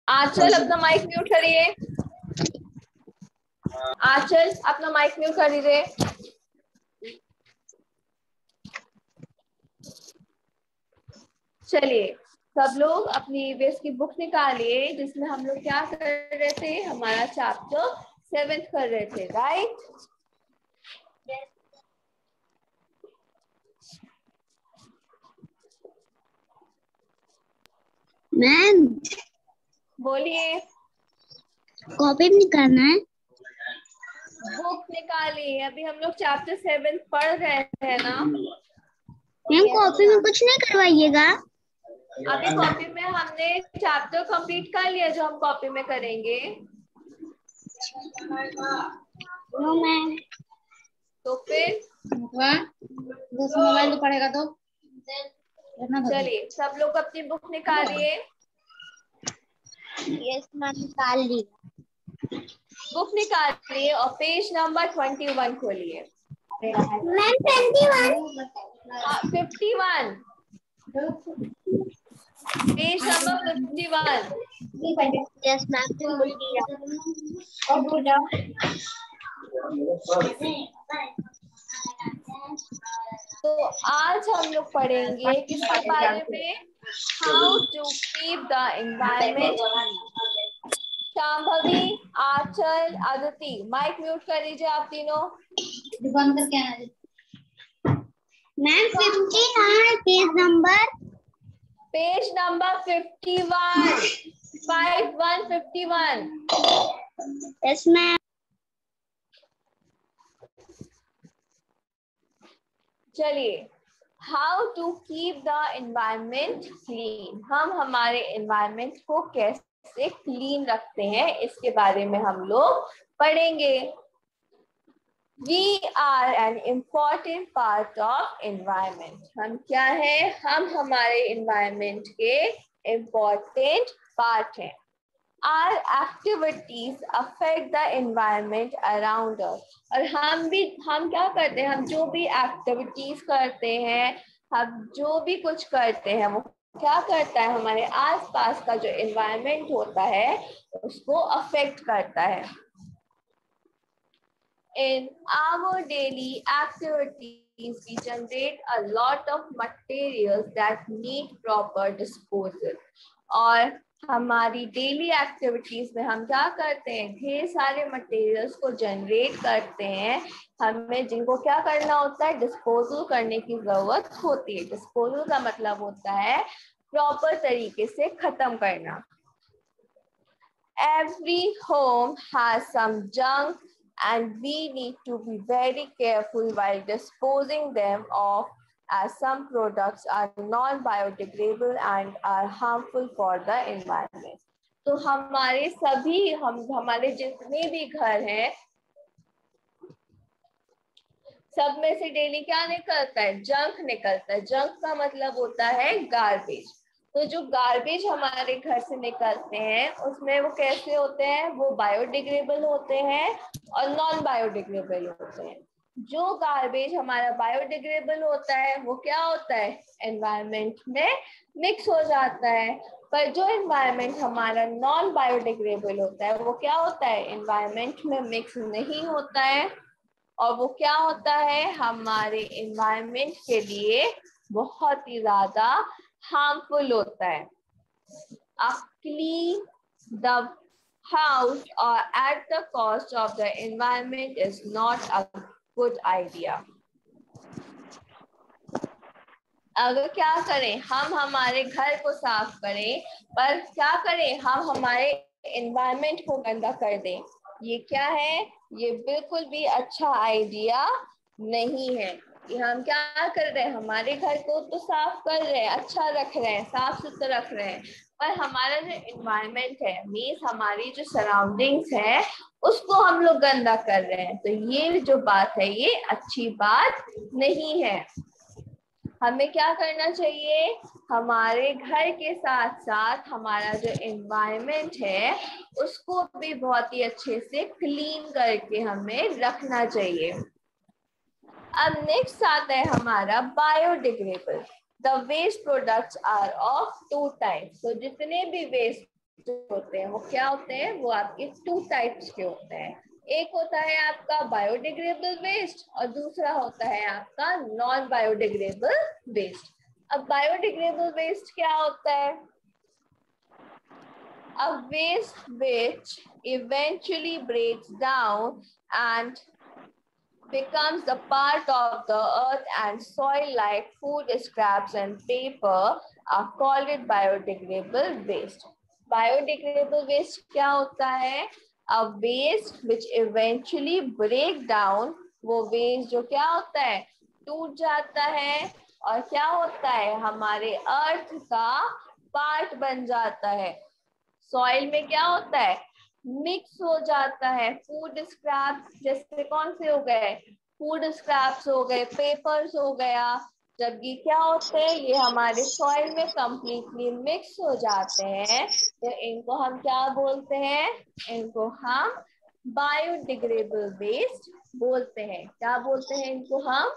आंचल अपना mic mute करिए। आंचल अपना माइक म्यूट कर दीजिए। चलिए सब लोग अपनी ईवीएस की बुक निकालिए जिसमें हम लोग क्या कर रहे थे, हमारा चैप्टर 7 कर रहे थे, राइट। मैम बोलिए। कॉपी भी निकालना है। बुक निकालिए, अभी हम लोग चैप्टर 7 पढ़ रहे हैं ना। मैम कॉपी में कुछ नहीं करवाइएगा। अभी कॉपी में हमने चैप्टर कंप्लीट कर लिया जो हम कॉपी में करेंगे। No ma'am. तो फिर मोबाइल तो पढ़ेगा तो चलिए सब लोग अपनी बुक निकालिए। यस मैम निकाल ली। बुक निकालिए और पेज नंबर 21 खोलिए। Ma'am 21। 51, page number 51। Yes ma'am खोल दिया। तो आज हम लोग पढ़ेंगे किसके बारे में, how to keep the environment clean. Shambhavi, Anchal, Aditi, mike mute कर दीजिए आप तीनों। बंद करके आना। Ma'am 59 page number. Page number 51, 51, 51। Yes ma'am. चलिए, how to keep the environment clean, हम हमारे एनवायरमेंट को कैसे क्लीन रखते हैं इसके बारे में हम लोग पढ़ेंगे। We are an important part of environment. हम क्या है, हम हमारे environment के important part हैं। Our activities affect the environment around us. और हम क्या करते हैं, हम जो भी activities करते हैं, हम जो भी कुछ करते हैं वो क्या करता है, हमारे आसपास का जो environment होता है उसको affect करता है। In our daily activities, we generate a lot of materials that need proper disposal. और हमारी डेली एक्टिविटीज में हम क्या करते हैं, ढेर सारे मटेरियल्स को जनरेट करते हैं, हमें जिनको क्या करना होता है, डिस्पोजल करने की जरूरत होती है। डिस्पोजल का मतलब होता है प्रॉपर तरीके से खत्म करना। Every home has some junk and we need to be very careful while disposing them of, as some products are non-biodegradable and are harmful for the environment. तो हमारे जितने भी घर हैं सब में से डेली क्या निकलता है, जंक निकलता है। जंक का मतलब होता है गार्बेज। तो जो गार्बेज हमारे घर से निकलते हैं उसमें वो कैसे होते हैं, वो बायोडिग्रेडेबल होते हैं और नॉन बायोडिग्रेडेबल होते हैं। जो गार्बेज हमारा बायोडिग्रेडेबल होता है वो क्या होता है, एनवायरनमेंट में मिक्स हो जाता है। पर जो एनवायरनमेंट हमारा नॉन बायोडिग्रेडेबल होता है वो क्या होता है, एनवायरनमेंट में मिक्स नहीं होता है और वो क्या होता है, हमारे एनवायरनमेंट के लिए बहुत ही ज्यादा हार्मफुल होता है। Clean the house or at the cost of the environment is not a good idea. अगर क्या करें, हम हमारे घर को साफ करें पर क्या करें, हम हमारे एनवायरनमेंट को गंदा कर दें, ये क्या है, ये बिल्कुल भी अच्छा आइडिया नहीं है। कि हम क्या कर रहे हैं, हमारे घर को तो साफ कर रहे हैं, अच्छा रख रहे हैं, साफ सुथरा रख रहे हैं, पर हमारा जो एनवायरनमेंट है, मीन्स हमारी जो सराउंडिंग्स है उसको हम लोग गंदा कर रहे हैं। तो ये जो बात है ये अच्छी बात नहीं है। हमें क्या करना चाहिए, हमारे घर के साथ साथ हमारा जो एनवायरनमेंट है उसको भी बहुत ही अच्छे से क्लीन करके हमें रखना चाहिए। अब नेक्स्ट आता है हमारा biodegradable. The waste products are of two types. तो जितने भी वेस्ट होते हैं वो क्या होते हैं, वो आपके 2 टाइप्स के होते हैं। एक होता है आपका बायोडिग्रेडेबल वेस्ट और दूसरा होता है आपका नॉन बायोडिग्रेडेबल वेस्ट। अब बायोडिग्रेडेबल वेस्ट क्या होता है? A waste which eventually breaks down and becomes a part of the earth and soil like food scraps and paper are called it biodegradable waste. Biodegradable waste क्या होता है? A waste which eventually break down, वो waste जो क्या होता है, टूट जाता है और क्या होता है, हमारे अर्थ का पार्ट बन जाता है। सॉइल में क्या होता है, मिक्स हो जाता है। फूड स्क्रैप्स जैसे कौन से हो गए, फूड स्क्रैप्स हो गए, पेपर्स हो गया। जब ये क्या होते हैं, ये हमारे सॉइल में कंप्लीटली मिक्स हो जाते हैं, तो इनको हम क्या बोलते हैं, इनको हम बायोडिग्रेडेबल वेस्ट बोलते हैं। क्या बोलते हैं इनको हम?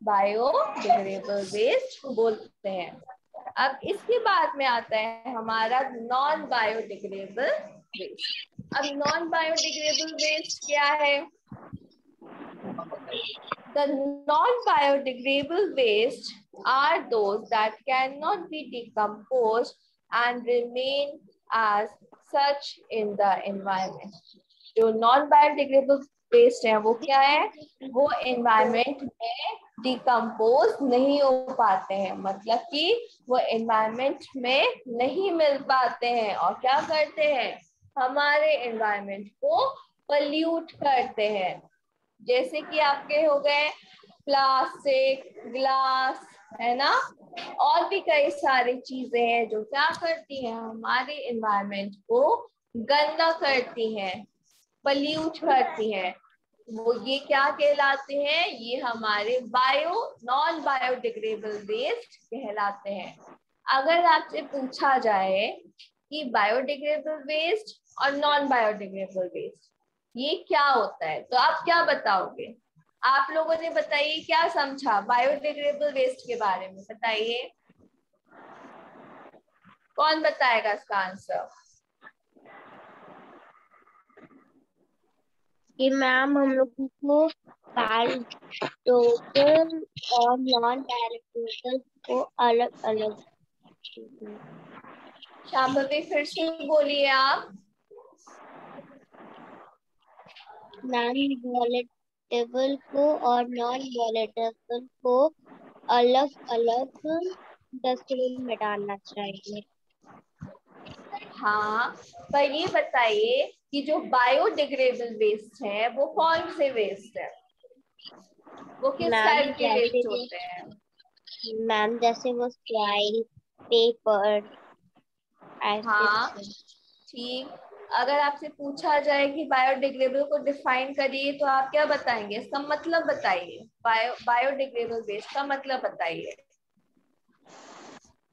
बायोडिग्रेडेबल वेस्ट बोलते हैं। अब इसके बाद में आता है हमारा नॉन बायोडिग्रेडेबल वेस्ट। अब नॉन बायोडिग्रेडेबल वेस्ट क्या है? The non-biodegradable waste are those that cannot be decomposed and remain as such in the environment. जो नॉन बायोडिग्रेडेबल वेस्ट है वो क्या है, वो एनवायरमेंट में डिकम्पोज नहीं हो पाते हैं, मतलब कि वो एनवायरमेंट में नहीं मिल पाते हैं और क्या करते हैं, हमारे एनवायरमेंट को पल्यूट करते हैं। जैसे कि आपके हो गए प्लास्टिक, ग्लास, है ना, और भी कई सारी चीजें हैं जो क्या करती हैं, हमारे एनवायरमेंट को गंदा करती हैं, पल्यूट करती हैं। वो ये क्या कहलाते हैं, ये हमारे नॉन बायोडिग्रेडेबल वेस्ट कहलाते हैं। अगर आपसे पूछा जाए कि बायोडिग्रेडेबल वेस्ट और नॉन बायोडिग्रेडेबल वेस्ट ये क्या होता है, तो आप क्या बताओगे? आप लोगों ने बताइए क्या समझा बायोडिग्रेडेबल वेस्ट के बारे में, बताइए कौन बताएगा इसका आंसर? कि मैम हम लोग को पैराडोक्टल और नॉन पैराडोक्टल को अलग अलग। शांभवी फिर से बोलिए आप। नॉन वॉलेटेबल को और नॉन वॉलेटेबल को अलग अलग डस्टबिन में डालना चाहिए। हाँ, पर ये बताइए कि जो बायोडिग्रेडेबल वेस्ट है वो कौन से वेस्ट है, वो किस मैम टाइप के जैसे वेस्ट होते हैं? मैम जैसे वो सॉइल, पेपर, हाँ ऐसे। ठीक। अगर आपसे पूछा जाए कि बायोडिग्रेडेबल को डिफाइन करिए तो आप क्या बताएंगे, इसका मतलब बताइए, बायोडिग्रेडेबल वेस्ट का मतलब बताइए।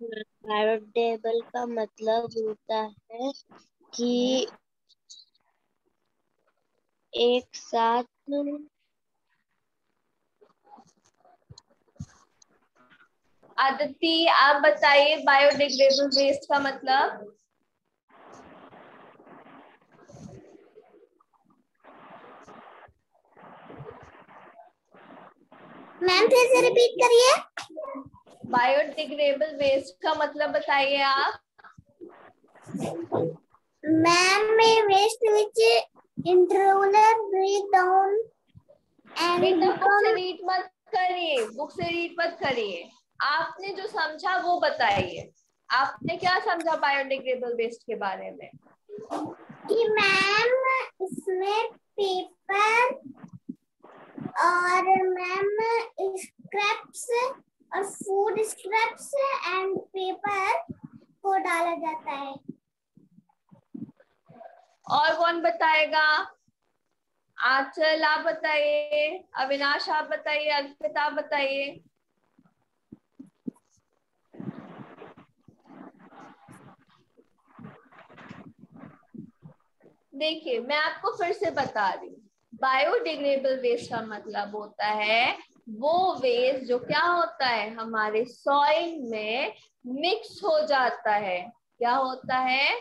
बायोडिग्रेडेबल का मतलब होता है कि एक साथ आदिति आप बताइए बायोडिग्रेडेबल वेस्ट का मतलब। मैम फिर से रिपीट करिए। बायोडिग्रेडेबल वेस्ट का मतलब बताइए आप। मैम में waste which internal break down and बेटा बुक से बिकम। रीड मत करिए, बुक से रीड मत करिए, आपने जो समझा वो बताइए। आपने क्या समझा बायोडिग्रेडेबल वेस्ट के बारे में? कि मैम इसमें पेपर और मैम स्क्रैप्स और फूड स्क्रैप्स एंड पेपर को डाला जाता है। और कौन बताएगा? आंचल आप बताइए, अविनाश आप बताइए, अर्पिता आप बताइए। देखिए मैं आपको फिर से बता रही हूँ, बायोडिग्रेडेबल वेस्ट का मतलब होता है वो वेस्ट जो क्या होता है, हमारे सॉइल में मिक्स हो जाता है। क्या होता है?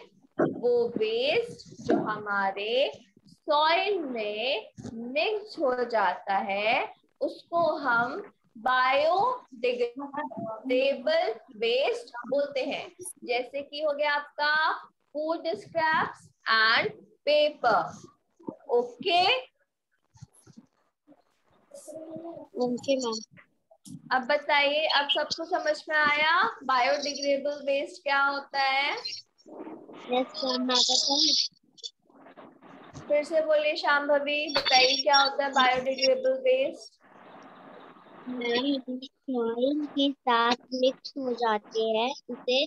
वो वेस्ट जो हमारे सॉइल में मिक्स हो जाता है उसको हम बायोडिग्रेडेबल वेस्ट बोलते हैं। जैसे कि हो गया आपका food scraps and paper. Okay okay ma'am. अब बताइए, अब सबको समझ में आया बायोडिग्रेडेबल वेस्ट क्या होता है? यस मैम, मैं बताऊं? फिर से बोलिए शाम भाभी, बताइए क्या होता है बायोडिग्रेडेबल वेस्ट? मैम, सॉइल के साथ मिक्स हो जाते हैं उसे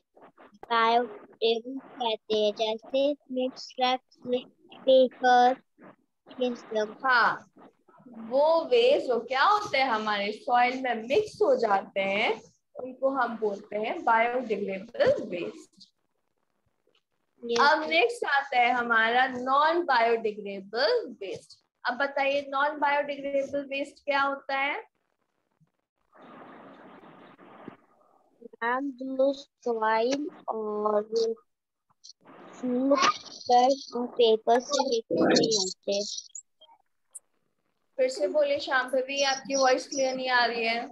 बायोडिग्रेडेबल कहते हैं, जैसे मिक्स पेपर, ये सब। हाँ, वो वेस्ट जो क्या होते हैं हमारे सॉइल में मिक्स हो जाते हैं उनको हम बोलते हैं बायोडिग्रेडेबल वेस्ट। अब नेक्स्ट आता है हमारा नॉन बायोडिग्रेडेबल वेस्ट। अब बताइए नॉन बायोडिग्रेडेबल वेस्ट क्या होता है? मैम, जो सॉइल और फूड और पेपर से मिक्स नहीं होते। फिर से बोलिए शाम भाभी, आपकी वॉइस क्लियर नहीं आ रही है।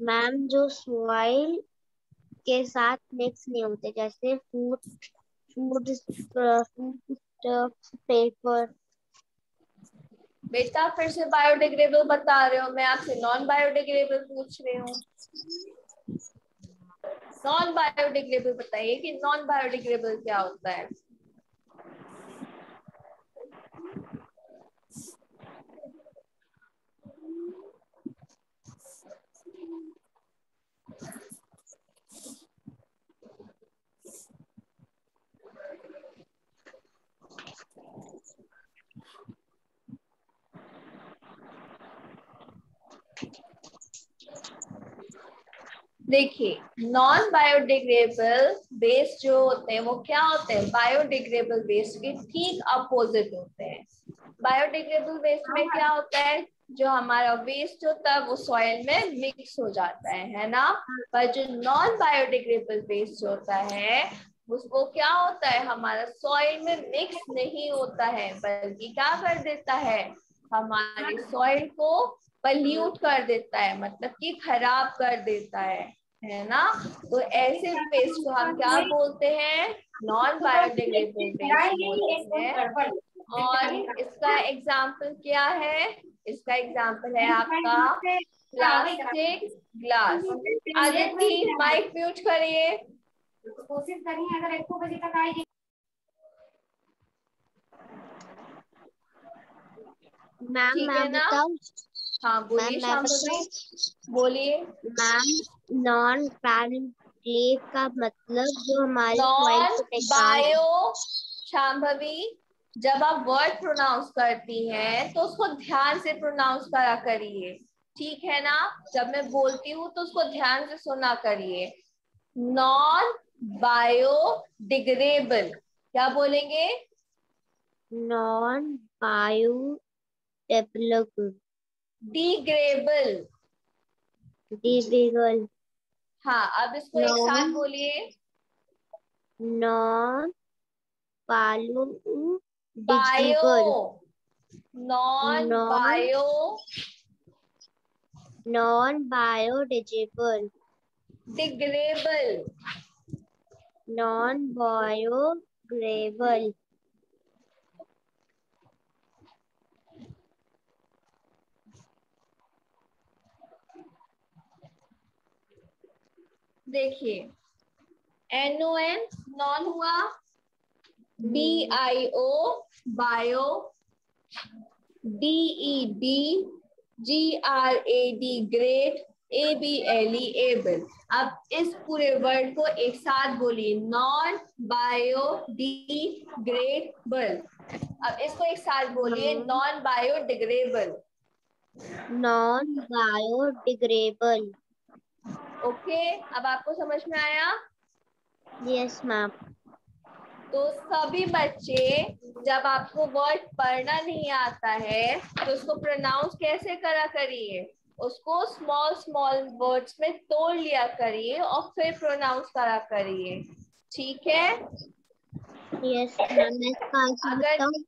मैम, जो सॉइल के साथ मिक्स नहीं होते, जैसे फूड फूड स्टफ, पेपर। बेटा फिर से बायोडिग्रेडेबल बता रहे हो, मैं आपसे नॉन बायोडिग्रेडेबल पूछ रही हूँ। नॉन बायोडिग्रेडेबल बताइए कि नॉन बायोडिग्रेडेबल क्या होता है? देखिए, नॉन बायोडिग्रेडेबल वेस्ट जो होते हैं वो क्या होते हैं? बायोडिग्रेडेबल वेस्ट के ठीक अपोजिट होते हैं। बायोडिग्रेडेबल वेस्ट में क्या होता है, जो हमारा वेस्ट होता है वो सॉइल में मिक्स हो जाता है ना। पर जो नॉन बायोडिग्रेडेबल वेस्ट होता है वो क्या होता है, हमारा सॉइल में मिक्स नहीं होता है बल्कि क्या कर देता है, हमारे सॉइल को पल्यूट कर देता है, मतलब कि खराब कर देता है ना। तो ऐसे वेस्ट को हम क्या बोलते हैं? नॉन बायोडिग्रेडेबल वेस्ट बोलते हैं। और इसका एग्जाम्पल क्या है? इसका एग्जाम्पल है आपका plastic glass. Aditya mic mute करिए। कोशिश करिए अगर 1 बजे तक आएगी। मैम, ठीक मैं है ना? बताऊं? हाँ मैम, बोलिए मैं शाम बताऊं? बोलिए। मैम, नॉन पैरेंट का मतलब जो हमारे सॉइल नॉन को बेकार। बायो शांभवी, जब आप वर्ड प्रोनाउंस करती हैं तो उसको ध्यान से प्रोनाउंस करा करिए, ठीक है ना। जब मैं बोलती हूँ तो उसको ध्यान से सुना करिए। नॉन बायोडिग्रेडेबल, क्या बोलेंगे? Non biodevelopable. डिग्रेडेबल। डिविगल। हाँ, अब इसको एक साथ नॉन बोलिए। नॉन बायो बायो, डिजिबल। नॉन नॉन बायो नॉन बायोडिजिबल। डिग्रेडेबल। नॉन बायोग्रेबल। देखिए, NON नॉन हुआ, BIO bio, DED GRAD grade, ABLE able. अब इस पूरे वर्ड को एक साथ बोलिए, नॉन बायोडिग्रेडेबल। अब इसको एक साथ बोलिए, non biodegradable. Non biodegradable. Okay, अब आपको समझ में आया? Yes ma'am. तो सभी बच्चे, जब आपको वर्ड पढ़ना नहीं आता है तो उसको प्रोनाउंस कैसे करा करिए, उसको स्मॉल स्मॉल वर्ड्स में तोड़ लिया करिए और फिर प्रोनाउंस करा करिए, ठीक है। यस मैम, मैं इसका आंसर अगर बताऊं?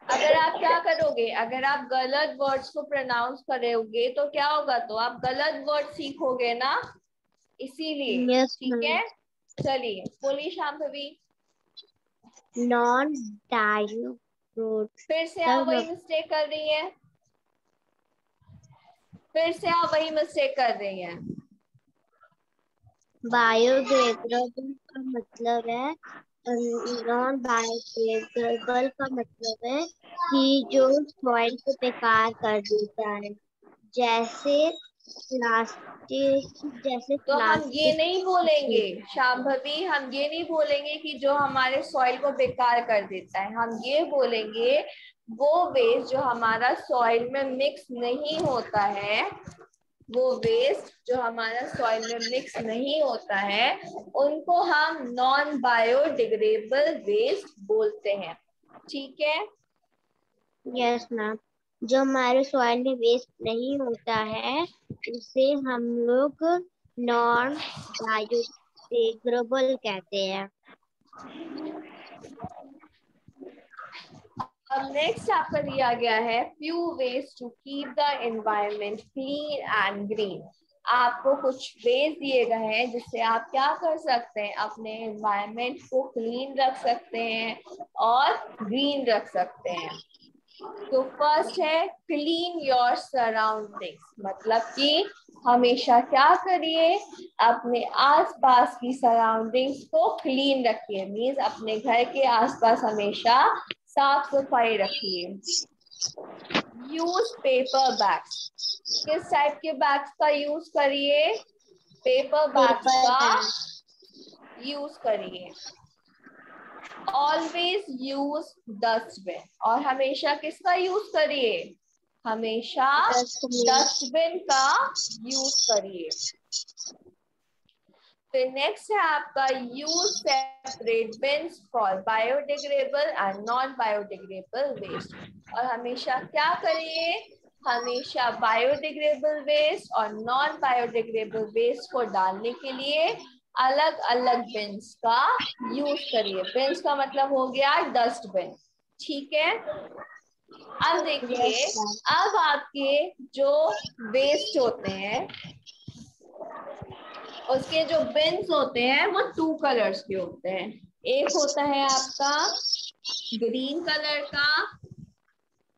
अगर आप क्या करोगे, अगर आप गलत वर्ड्स को प्रोनाउंस करोगे तो क्या होगा, तो आप गलत वर्ड सीखोगे ना, इसीलिए। यस ठीक मैम। है, चलिए बोलिए शांभवी। नॉन डाइल्यूटेड फिर से आप वही मिस्टेक कर रही हैं, फिर से आप वही मिस्टेक कर रही हैं। बायोडिग्रेडेबल का मतलब है, नॉन बायोडिग्रेडेबल का मतलब है कि जो सॉइल को बेकार कर देता है, जैसे प्लास्टिक, जैसे तो हम ये प्लास्टिक। नहीं बोलेंगे शांभवी, हम ये नहीं बोलेंगे कि जो हमारे सॉइल को बेकार कर देता है, हम ये बोलेंगे वो वेस्ट जो हमारा सॉइल में मिक्स नहीं होता है, वो वेस्ट जो हमारा सॉइल में मिक्स नहीं होता है, उनको हम नॉन बायोडिग्रेडेबल वेस्ट बोलते हैं। ठीक है, यस मैम, जो हमारे सॉइल में वेस्ट नहीं होता है उसे हम लोग नॉन बायोडिग्रेडेबल कहते हैं। अब नेक्स्ट आपका दिया गया है few ways to keep the environment clean and green. आपको कुछ वेज दिए गए हैं जिससे आप क्या कर सकते हैं, अपने एनवायरनमेंट को क्लीन रख सकते हैं और ग्रीन रख सकते हैं। तो फर्स्ट है क्लीन योर सराउंडिंग्स, मतलब कि हमेशा क्या करिए, अपने आसपास की सराउंडिंग्स को क्लीन रखिए, मीन्स अपने घर के आसपास हमेशा साफ सफाई रखिए। यूज पेपर बैग्स, किस टाइप के बैग्स का यूज करिए, पेपर बैग्स पेपर का बैग। यूज करिए। ऑलवेज यूज डस्टबिन, और हमेशा किसका यूज करिए, हमेशा डस्टबिन। डस्टबिन का यूज करिए। फिर नेक्स्ट है आपका use separate bins for biodegradable and non biodegradable waste, और हमेशा क्या करिए, हमेशा बायोडिग्रेडेबल वेस्ट और नॉन बायोडिग्रेडेबल वेस्ट को डालने के लिए अलग अलग बिन्स का यूज करिए। बिन्स का मतलब हो गया डस्टबिन। ठीक है, अब देखिए, यस मैम। अब आपके जो वेस्ट होते हैं उसके जो बिन्स होते हैं वो टू कलर्स के होते हैं। एक होता है आपका ग्रीन कलर का,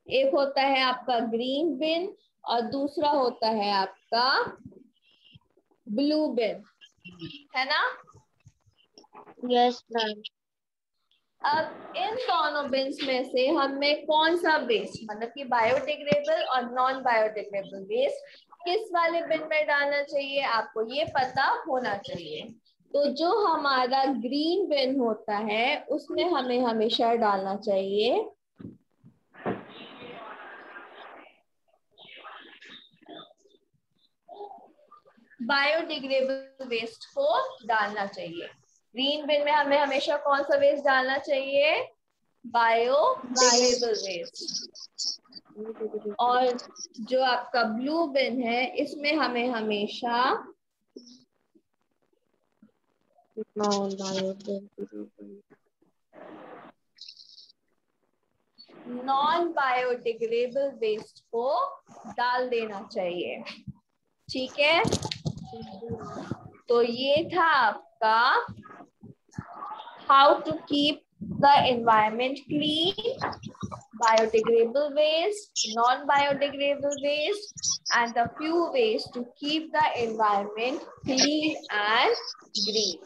एक होता है आपका ग्रीन बिन, और दूसरा होता है आपका ब्लू बिन, है ना। Yes ma'am. अब इन दोनों बिन्स में से हमें कौन सा वेस्ट, मतलब कि बायोडिग्रेडेबल और नॉन बायोडिग्रेडेबल वेस्ट किस वाले बिन में डालना चाहिए, आपको ये पता होना चाहिए। तो जो हमारा ग्रीन बिन होता है उसमें हमें हमेशा डालना चाहिए बायोडिग्रेडेबल वेस्ट को डालना चाहिए। ग्रीन बिन में हमें हमेशा कौन सा वेस्ट डालना चाहिए, बायोडिग्रेडेबल वेस्ट। और जो आपका ब्लू बिन है इसमें हमें हमेशा non biodegradable. Non biodegradable waste को डाल देना चाहिए। ठीक है, तो ये था आपका how to keep the environment clean, biodegradable waste, non-biodegradable waste, and the few ways to keep the environment clean and green.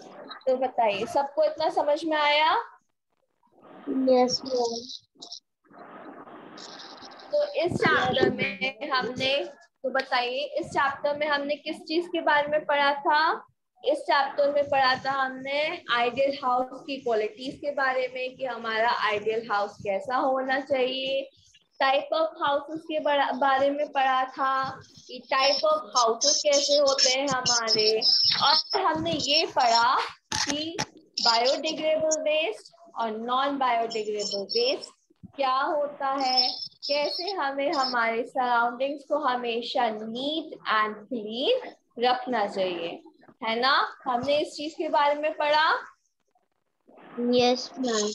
तो बताइए सबको इतना समझ में आया। Yes ma'am. तो इस चैप्टर में हमने, तो बताइए इस चैप्टर में हमने किस चीज के बारे में पढ़ा था, इस चैप्टर में पढ़ा था हमने आइडियल हाउस की क्वालिटीज के बारे में कि हमारा आइडियल हाउस कैसा होना चाहिए, टाइप ऑफ हाउसेस के बारे में पढ़ा था कि टाइप ऑफ हाउसेस कैसे होते हैं हमारे, और हमने ये पढ़ा कि बायोडिग्रेडेबल वेस्ट और नॉन बायोडिग्रेडेबल वेस्ट क्या होता है, कैसे हमें हमारे सराउंडिंग्स को हमेशा नीट एंड क्लीन रखना चाहिए, है ना। हमने इस चीज के बारे में पढ़ा। Yes ma'am.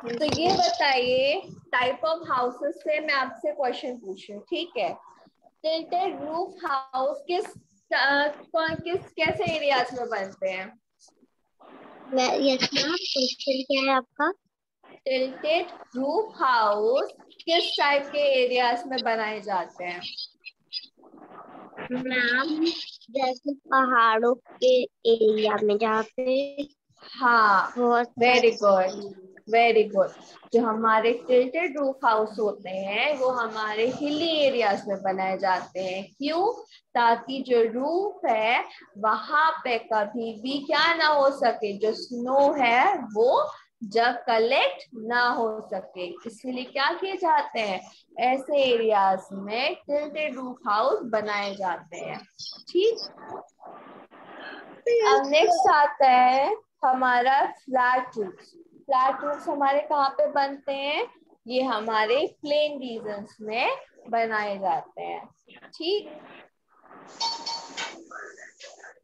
तो ये बताइए, टाइप ऑफ हाउसेस से मैं आपसे क्वेश्चन पूछ रही हूँ, ठीक है। टिल्टेड रूफ हाउस कैसे एरियाज में बनते हैं? यस मैम, क्वेश्चन क्या है आपका? टिल्टेड रूफ हाउस किस टाइप के एरियाज में बनाए जाते हैं? मैम, जैसे पहाड़ों के एरिया में जहाँ पे हाँ, बहुत वेरी सारे। Good, very good. जो हमारे टिल्टेड रूफ हाउस होते हैं वो हमारे हिली एरियाज में बनाए जाते हैं। क्यों? ताकि जो रूफ है वहां पे कभी भी क्या ना हो सके, जो स्नो है वो जब कलेक्ट ना हो सके, इसीलिए क्या किए जाते हैं, ऐसे एरियाज में टिल्टेड रूफ हाउस बनाए जाते हैं। ठीक। अब नेक्स्ट आता है हमारा फ्लैट रूफ्स। फ्लैट रूफ्स हमारे कहाँ पे बनते हैं? ये हमारे प्लेन रीजन्स में बनाए जाते हैं। ठीक।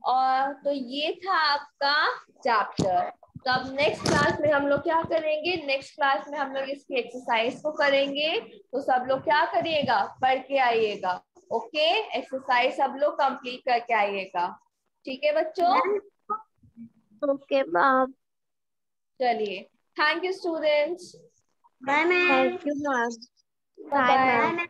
और तो ये था आपका चैप्टर। तो अब नेक्स्ट क्लास में हम लोग क्या करेंगे, नेक्स्ट क्लास में हम लोग इसकी एक्सरसाइज को करेंगे। तो सब लोग क्या करिएगा, पढ़ के आइएगा। ओके, एक्सरसाइज सब लोग कंप्लीट करके आइएगा। ठीक है बच्चों? Okay ma'am. चलिए, thank you students. Bye ma'am. Thank you ma'am. Bye bye bye. Ma'am.